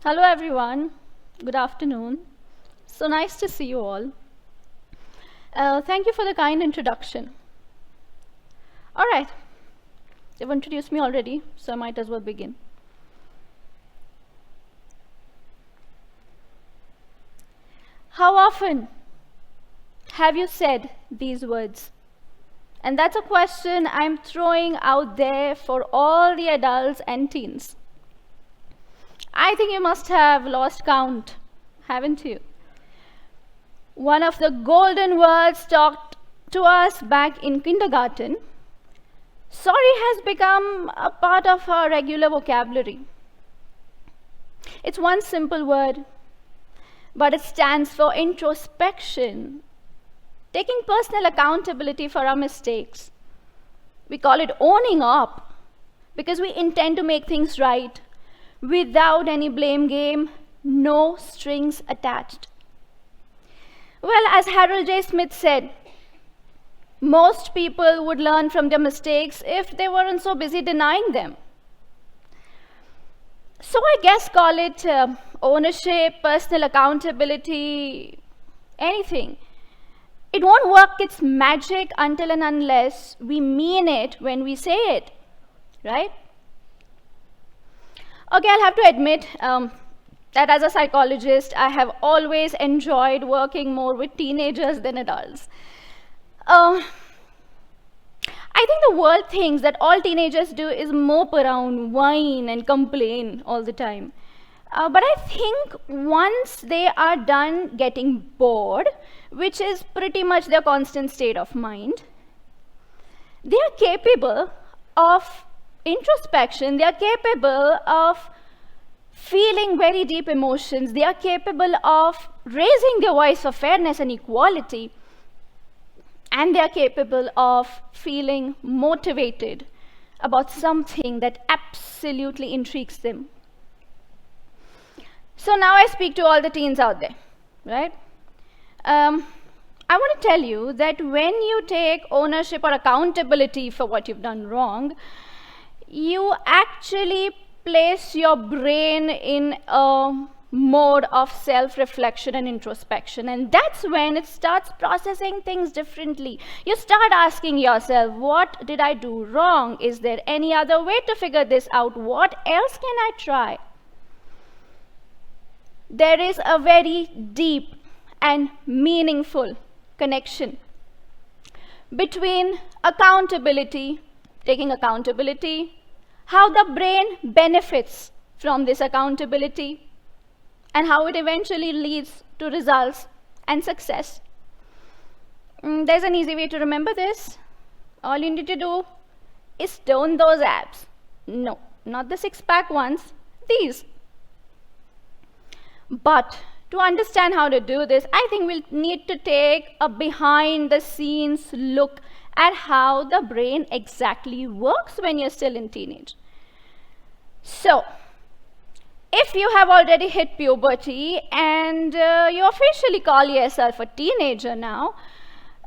Hello everyone, good afternoon. So nice to see you all. Thank you for the kind introduction. All right, they've introduced me already, so I might as well begin. How often have you said these words? And that's a question I'm throwing out there for all the adults and teens. I think you must have lost count, haven't you? One of the golden words taught to us back in kindergarten, sorry has become a part of our regular vocabulary. It's one simple word, but it stands for introspection, taking personal accountability for our mistakes. We call it owning up because we intend to make things right without any blame game, no strings attached. Well, as Harold J. Smith said, most people would learn from their mistakes if they weren't so busy denying them. So I guess call it ownership, personal accountability, anything. It won't work its magic until and unless we mean it when we say it, right? Okay, I'll have to admit that as a psychologist, I have always enjoyed working more with teenagers than adults. I think the world thinks that all teenagers do is mope around, whine, and complain all the time. But I think once they are done getting bored, which is pretty much their constant state of mind, they are capable of introspection, they are capable of feeling very deep emotions, they are capable of raising their voice for fairness and equality, and they are capable of feeling motivated about something that absolutely intrigues them. So now I speak to all the teens out there, right? I want to tell you that when you take ownership or accountability for what you've done wrong, you actually place your brain in a mode of self-reflection and introspection, and that's when it starts processing things differently. You start asking yourself, what did I do wrong? Is there any other way to figure this out? What else can I try? There is a very deep and meaningful connection between accountability, taking accountability, how the brain benefits from this accountability, and how it eventually leads to results and success. There's an easy way to remember this. All you need to do is tone those abs. No, not the six-pack ones, these. But to understand how to do this, I think we'll need to take a behind-the-scenes look at how the brain exactly works when you're still in teenage. So, if you have already hit puberty and you officially call yourself a teenager now,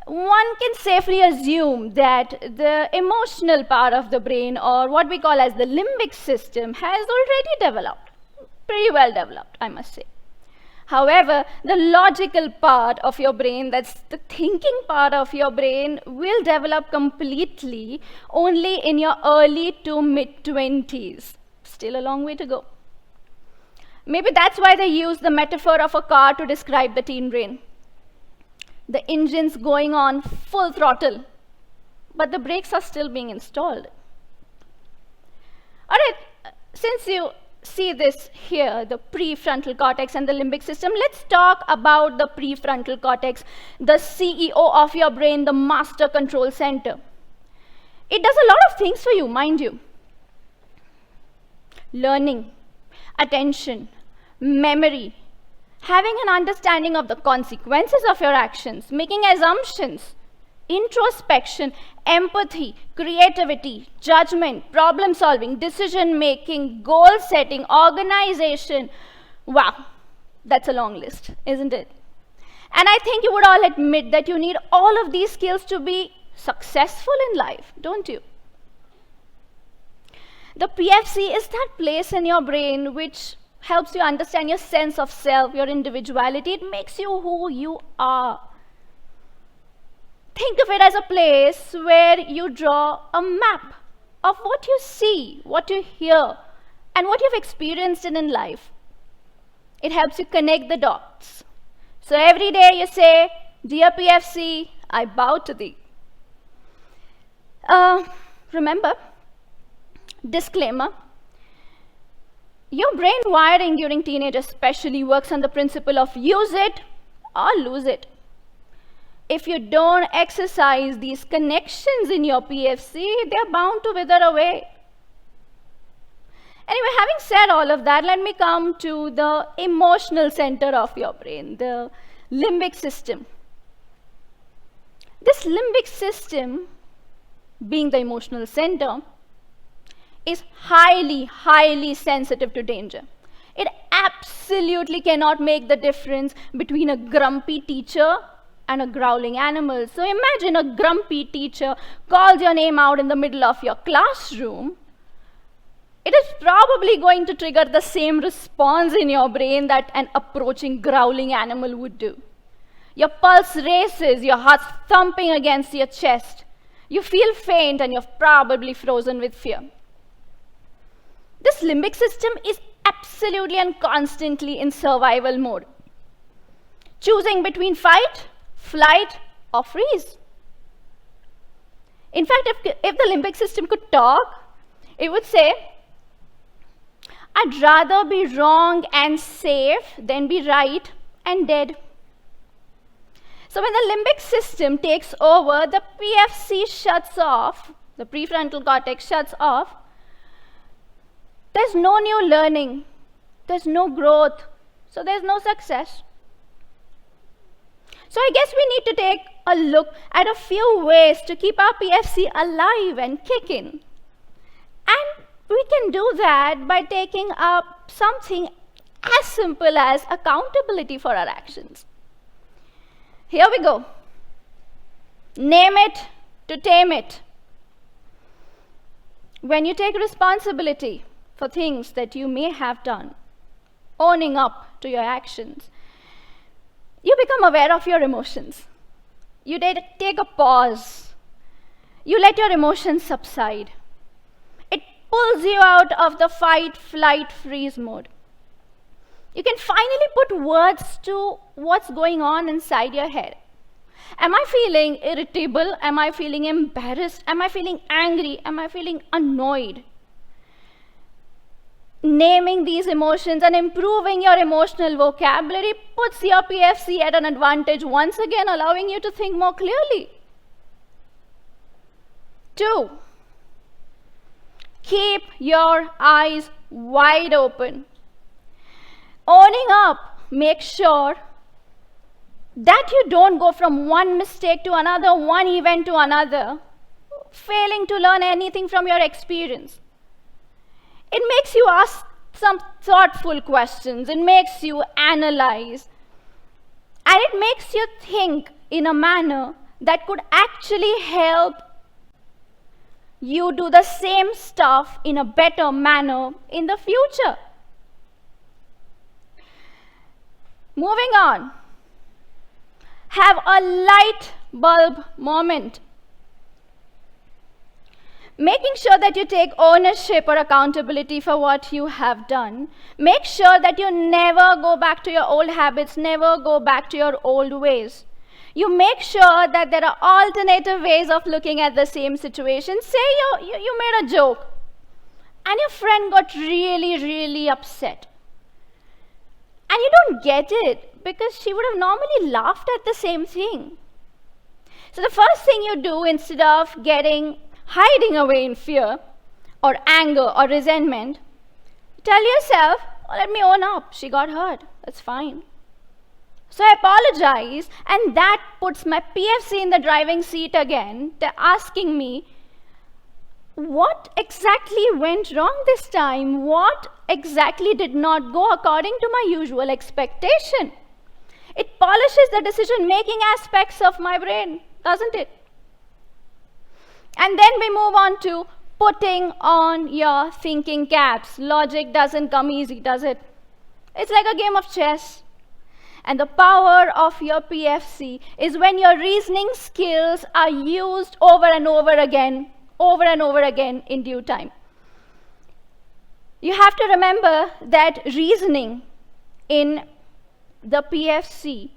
one can safely assume that the emotional part of the brain, or what we call as the limbic system, has already developed. Pretty well developed, I must say. However, the logical part of your brain, that's the thinking part of your brain, will develop completely only in your early to mid-20s. Still a long way to go. Maybe that's why they use the metaphor of a car to describe the teen brain. The engine's going on full throttle, but the brakes are still being installed. All right, since you see this here, the prefrontal cortex and the limbic system, let's talk about the prefrontal cortex, the CEO of your brain, the master control center. It does a lot of things for you, mind you. Learning, attention, memory, having an understanding of the consequences of your actions, making assumptions, introspection, empathy, creativity, judgment, problem solving, decision making, goal setting, organization. Wow, that's a long list, isn't it? And I think you would all admit that you need all of these skills to be successful in life, don't you? The PFC is that place in your brain which helps you understand your sense of self, your individuality. It makes you who you are. Think of it as a place where you draw a map of what you see, what you hear, and what you've experienced in life. It helps you connect the dots. So every day you say, "Dear PFC, I bow to thee." Remember, disclaimer, your brain wiring during teenage especially works on the principle of use it or lose it. If you don't exercise these connections in your PFC, they're bound to wither away. Anyway, having said all of that, let me come to the emotional center of your brain, the limbic system. This limbic system, being the emotional center, is highly, highly sensitive to danger. It absolutely cannot make the difference between a grumpy teacher and a growling animal. So imagine a grumpy teacher calls your name out in the middle of your classroom. It is probably going to trigger the same response in your brain that an approaching growling animal would do. Your pulse races, your heart's thumping against your chest. You feel faint and you're probably frozen with fear. This limbic system is absolutely and constantly in survival mode, choosing between fight, flight, or freeze. In fact, if the limbic system could talk, it would say, "I'd rather be wrong and safe than be right and dead." So when the limbic system takes over, the PFC shuts off, the prefrontal cortex shuts off. There's no new learning, there's no growth, so there's no success. So I guess we need to take a look at a few ways to keep our PFC alive and kicking. And we can do that by taking up something as simple as accountability for our actions. Here we go. Name it to tame it. When you take responsibility for things that you may have done, owning up to your actions, you become aware of your emotions. You take a pause. You let your emotions subside. It pulls you out of the fight, flight, freeze mode. You can finally put words to what's going on inside your head. Am I feeling irritable? Am I feeling embarrassed? Am I feeling angry? Am I feeling annoyed? Naming these emotions and improving your emotional vocabulary puts your PFC at an advantage once again, allowing you to think more clearly. 2, keep your eyes wide open. Owning up, make sure that you don't go from one mistake to another, one event to another, failing to learn anything from your experience. It makes you ask some thoughtful questions. It makes you analyze. And it makes you think in a manner that could actually help you do the same stuff in a better manner in the future. Moving on. Have a light bulb moment. Making sure that you take ownership or accountability for what you have done. Make sure that you never go back to your old habits, never go back to your old ways. You make sure that there are alternative ways of looking at the same situation. Say you made a joke and your friend got really, really upset. And you don't get it because she would have normally laughed at the same thing. So the first thing you do, instead of hiding away in fear or anger or resentment, tell yourself, "Oh, let me own up, she got hurt, that's fine. So I apologize," and that puts my PFC in the driving seat again. They're asking me, what exactly went wrong this time? What exactly did not go according to my usual expectation? It polishes the decision-making aspects of my brain, doesn't it? And then we move on to putting on your thinking caps. Logic doesn't come easy, does it? It's like a game of chess. And the power of your PFC is when your reasoning skills are used over and over again in due time. You have to remember that reasoning in the PFC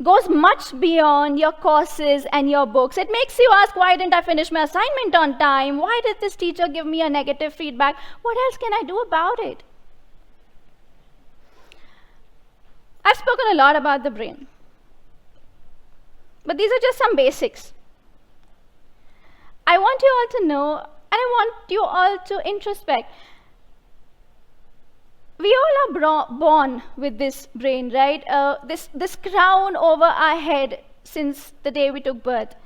goes much beyond your courses and your books. It makes you ask, why didn't I finish my assignment on time? Why did this teacher give me a negative feedback? What else can I do about it? I've spoken a lot about the brain, but these are just some basics. I want you all to know, and I want you all to introspect. We all are born with this brain, right? This crown over our head since the day we took birth.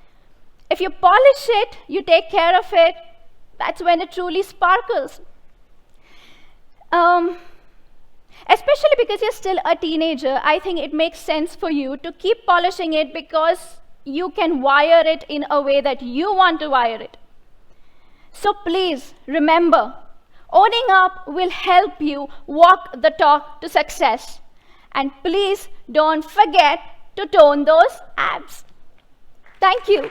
If you polish it, you take care of it, that's when it truly sparkles. Especially because you're still a teenager, I think it makes sense for you to keep polishing it because you can wire it in a way that you want to wire it. So please remember, owning up will help you walk the talk to success. And please don't forget to tone those abs. Thank you.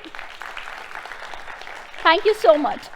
Thank you so much.